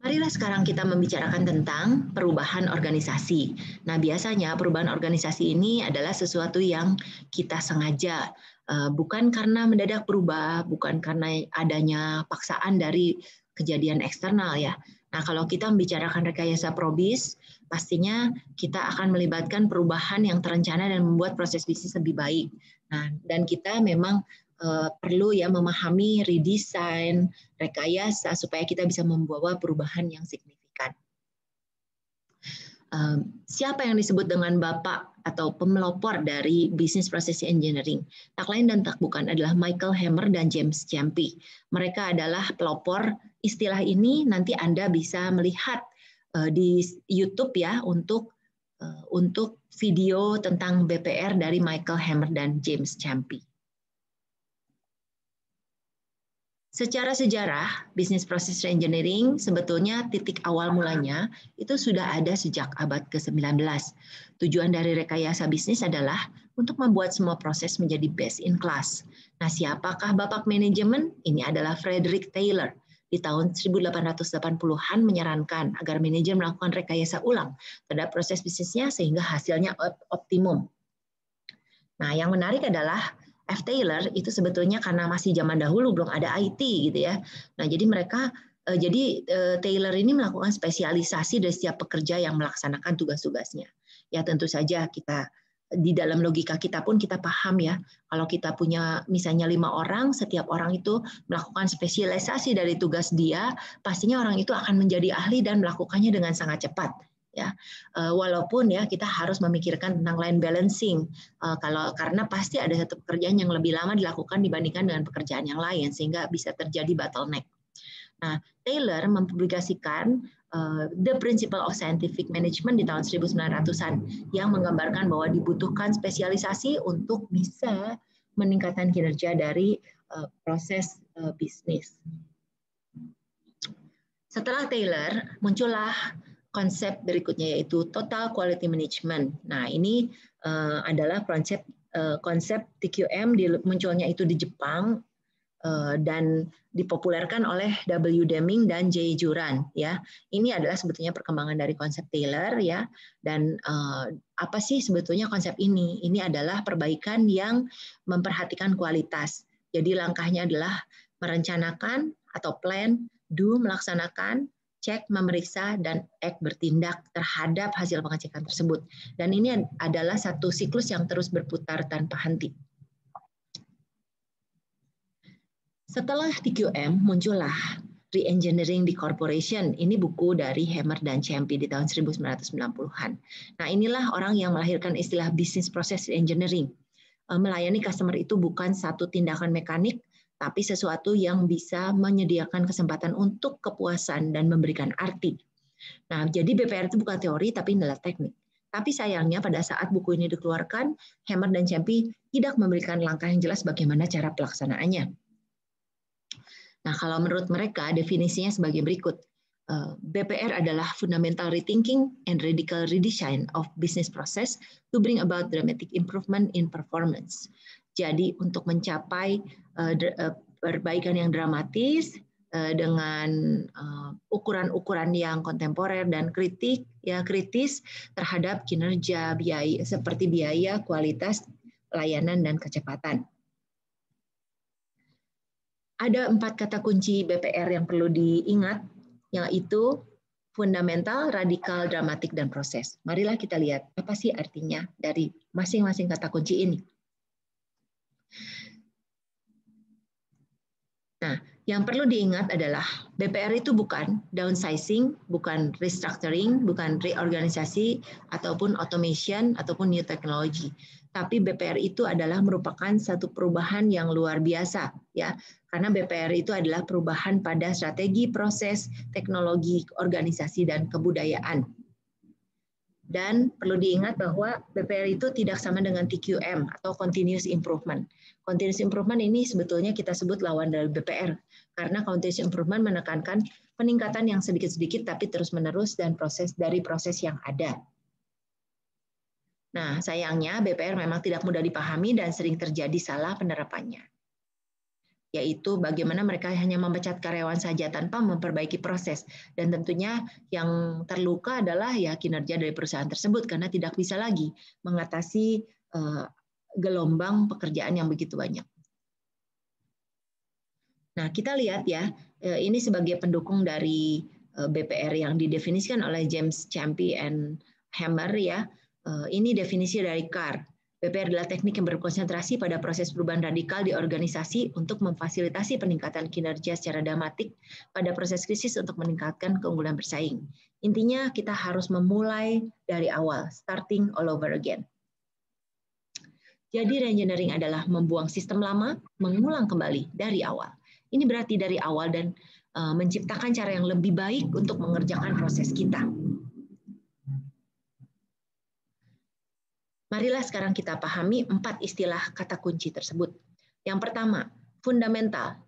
Marilah sekarang kita membicarakan tentang perubahan organisasi. Nah, biasanya perubahan organisasi ini adalah sesuatu yang kita sengaja, bukan karena mendadak berubah, bukan karena adanya paksaan dari kejadian eksternal ya. Nah, kalau kita membicarakan rekayasa probis, pastinya kita akan melibatkan perubahan yang terencana dan membuat proses bisnis lebih baik. Nah, dan kita memang perlu ya memahami redesign, rekayasa supaya kita bisa membawa perubahan yang signifikan. Siapa yang disebut dengan bapak atau pemelopor dari Business Process Engineering? Tak lain dan tak bukan adalah Michael Hammer dan James Champy. Mereka adalah pelopor istilah ini. Nanti Anda bisa melihat di YouTube ya untuk video tentang BPR dari Michael Hammer dan James Champy. Secara sejarah, Business Process Engineering sebetulnya titik awal mulanya itu sudah ada sejak abad ke-19. Tujuan dari rekayasa bisnis adalah untuk membuat semua proses menjadi best in class. Nah, siapakah bapak manajemen? Ini adalah Frederick Taylor. Di tahun 1880-an menyarankan agar manajer melakukan rekayasa ulang terhadap proses bisnisnya sehingga hasilnya optimum. Nah, yang menarik adalah F. Taylor itu sebetulnya karena masih zaman dahulu belum ada IT gitu ya. Nah, jadi Taylor ini melakukan spesialisasi dari setiap pekerja yang melaksanakan tugas-tugasnya. Ya tentu saja kita di dalam logika kita pun kita paham ya, kalau kita punya misalnya 5 orang, setiap orang itu melakukan spesialisasi dari tugas dia, pastinya orang itu akan menjadi ahli dan melakukannya dengan sangat cepat. Ya, walaupun ya kita harus memikirkan tentang line balancing karena pasti ada satu pekerjaan yang lebih lama dilakukan dibandingkan dengan pekerjaan yang lain sehingga bisa terjadi bottleneck. Nah, Taylor mempublikasikan The Principle of Scientific Management di tahun 1900-an yang menggambarkan bahwa dibutuhkan spesialisasi untuk bisa meningkatkan kinerja dari proses bisnis. Setelah Taylor, muncullah konsep berikutnya yaitu Total Quality Management. Nah, ini adalah konsep TQM munculnya itu di Jepang dan dipopulerkan oleh W. Deming dan J. Juran ya. Ini adalah sebetulnya perkembangan dari konsep Taylor ya. Dan apa sih sebetulnya konsep ini? Ini adalah perbaikan yang memperhatikan kualitas. Jadi langkahnya adalah merencanakan atau plan, do melaksanakan, cek, memeriksa, dan act bertindak terhadap hasil pengecekan tersebut. Dan ini adalah satu siklus yang terus berputar tanpa henti. Setelah TQM, muncullah Re-Engineering the Corporation. Ini buku dari Hammer dan Champy di tahun 1990-an. Nah, inilah orang yang melahirkan istilah Business Process Engineering. Melayani customer itu bukan satu tindakan mekanik, tapi sesuatu yang bisa menyediakan kesempatan untuk kepuasan dan memberikan arti. Nah, jadi BPR itu bukan teori, tapi adalah teknik. Tapi sayangnya pada saat buku ini dikeluarkan, Hammer dan Champy tidak memberikan langkah yang jelas bagaimana cara pelaksanaannya. Nah, kalau menurut mereka, definisinya sebagai berikut. BPR adalah fundamental rethinking and radical redesign of business process to bring about dramatic improvement in performance. Jadi untuk mencapai perbaikan yang dramatis dengan ukuran-ukuran yang kontemporer dan kritis terhadap kinerja biaya seperti biaya, kualitas, layanan dan kecepatan. Ada 4 kata kunci BPR yang perlu diingat, yaitu fundamental, radikal, dramatik, dan proses. Marilah kita lihat apa sih artinya dari masing-masing kata kunci ini. Nah, yang perlu diingat adalah BPR itu bukan downsizing, bukan restructuring, bukan reorganisasi, ataupun automation, ataupun new technology. Tapi BPR itu adalah merupakan satu perubahan yang luar biasa, ya. Karena BPR itu adalah perubahan pada strategi, proses, teknologi, organisasi, dan kebudayaan. Dan perlu diingat bahwa BPR itu tidak sama dengan TQM atau continuous improvement. Continuous improvement ini sebetulnya kita sebut lawan dari BPR, karena continuous improvement menekankan peningkatan yang sedikit-sedikit tapi terus-menerus dan proses yang ada. Nah, sayangnya BPR memang tidak mudah dipahami dan sering terjadi salah penerapannya. yaitu bagaimana mereka hanya memecat karyawan saja tanpa memperbaiki proses. Dan tentunya yang terluka adalah ya kinerja dari perusahaan tersebut karena tidak bisa lagi mengatasi gelombang pekerjaan yang begitu banyak. Nah, kita lihat ya, ini sebagai pendukung dari BPR yang didefinisikan oleh James Champy and Hammer ya. Ini definisi dari CAR. BPR adalah teknik yang berkonsentrasi pada proses perubahan radikal di organisasi untuk memfasilitasi peningkatan kinerja secara dramatik pada proses krisis untuk meningkatkan keunggulan bersaing. Intinya kita harus memulai dari awal, starting all over again. Jadi reengineering adalah membuang sistem lama, mengulang kembali dari awal. Ini berarti dari awal dan menciptakan cara yang lebih baik untuk mengerjakan proses kita. Marilah sekarang kita pahami 4 istilah kata kunci tersebut. Yang pertama, fundamental.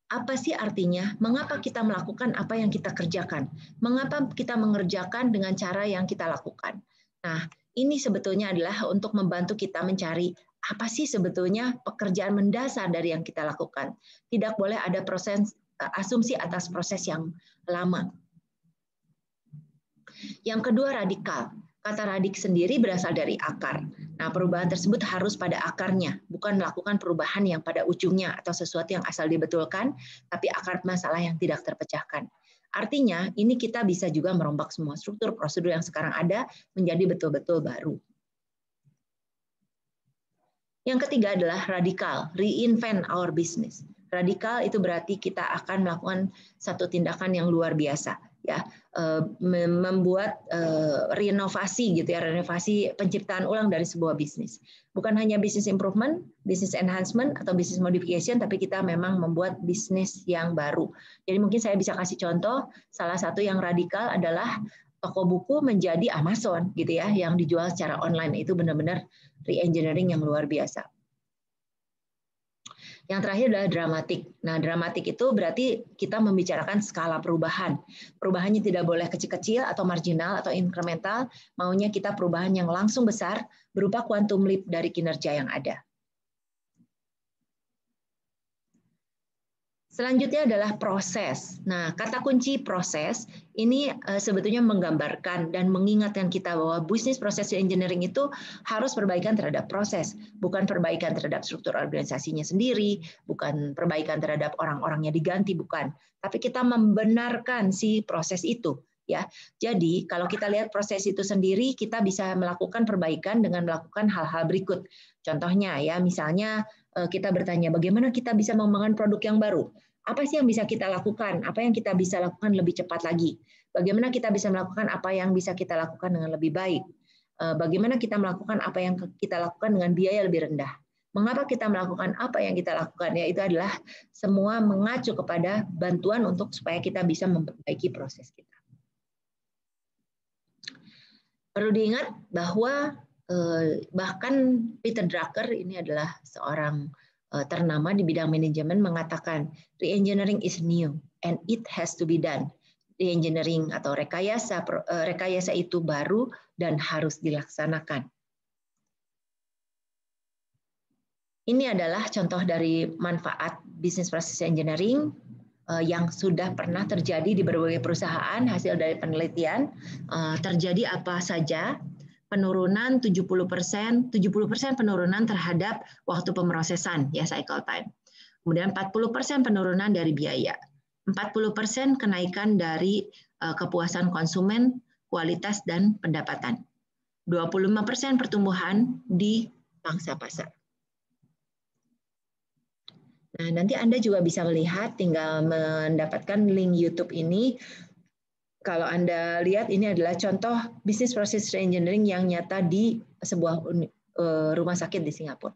Apa sih artinya? Mengapa kita melakukan apa yang kita kerjakan? Mengapa kita mengerjakan dengan cara yang kita lakukan? Nah, ini sebetulnya adalah untuk membantu kita mencari apa sih sebetulnya pekerjaan mendasar dari yang kita lakukan. Tidak boleh ada proses asumsi atas proses yang lama. Yang kedua, radikal. Kata radik sendiri berasal dari akar. Nah, perubahan tersebut harus pada akarnya, bukan melakukan perubahan yang pada ujungnya atau sesuatu yang asal dibetulkan, tapi akar masalah yang tidak terpecahkan. Artinya, ini kita bisa juga merombak semua struktur prosedur yang sekarang ada menjadi betul-betul baru. Yang ketiga adalah radikal, reinvent our business. Radikal itu berarti kita akan melakukan satu tindakan yang luar biasa, ya, membuat renovasi gitu ya, renovasi penciptaan ulang dari sebuah bisnis. Bukan hanya business improvement, business enhancement atau business modification, tapi kita memang membuat bisnis yang baru. Jadi mungkin saya bisa kasih contoh, salah satu yang radikal adalah toko buku menjadi Amazon gitu ya, yang dijual secara online. Itu benar-benar re-engineering yang luar biasa. Yang terakhir adalah dramatik. Nah, dramatik itu berarti kita membicarakan skala perubahan. Perubahannya tidak boleh kecil-kecil atau marginal atau incremental, maunya kita perubahan yang langsung besar berupa quantum leap dari kinerja yang ada. Selanjutnya adalah proses. Nah, kata kunci proses ini sebetulnya menggambarkan dan mengingatkan kita bahwa bisnis proses engineering itu harus perbaikan terhadap proses, bukan perbaikan terhadap struktur organisasinya sendiri, bukan perbaikan terhadap orang-orangnya diganti, bukan. Tapi kita membenarkan si proses itu. Ya, jadi kalau kita lihat proses itu sendiri, kita bisa melakukan perbaikan dengan melakukan hal-hal berikut. Contohnya ya, misalnya kita bertanya bagaimana kita bisa mengembangkan produk yang baru. Apa sih yang bisa kita lakukan? Apa yang kita bisa lakukan lebih cepat lagi? Bagaimana kita bisa melakukan apa yang bisa kita lakukan dengan lebih baik? Bagaimana kita melakukan apa yang kita lakukan dengan biaya lebih rendah? Mengapa kita melakukan apa yang kita lakukan? Ya, itu adalah semua mengacu kepada bantuan untuk supaya kita bisa memperbaiki proses kita. Perlu diingat bahwa bahkan Peter Drucker ini adalah seorang ternama di bidang manajemen mengatakan re-engineering is new and it has to be done. Re-engineering atau rekayasa itu baru dan harus dilaksanakan. Ini adalah contoh dari manfaat business process engineering yang sudah pernah terjadi di berbagai perusahaan. Hasil dari penelitian terjadi apa saja. Penurunan 70% penurunan terhadap waktu pemrosesan ya, cycle time. Kemudian 40% penurunan dari biaya. 40% kenaikan dari kepuasan konsumen, kualitas dan pendapatan. 25% pertumbuhan di pangsa pasar. Nah, nanti Anda juga bisa melihat, tinggal mendapatkan link YouTube ini. Kalau Anda lihat, ini adalah contoh business process engineering yang nyata di sebuah rumah sakit di Singapura.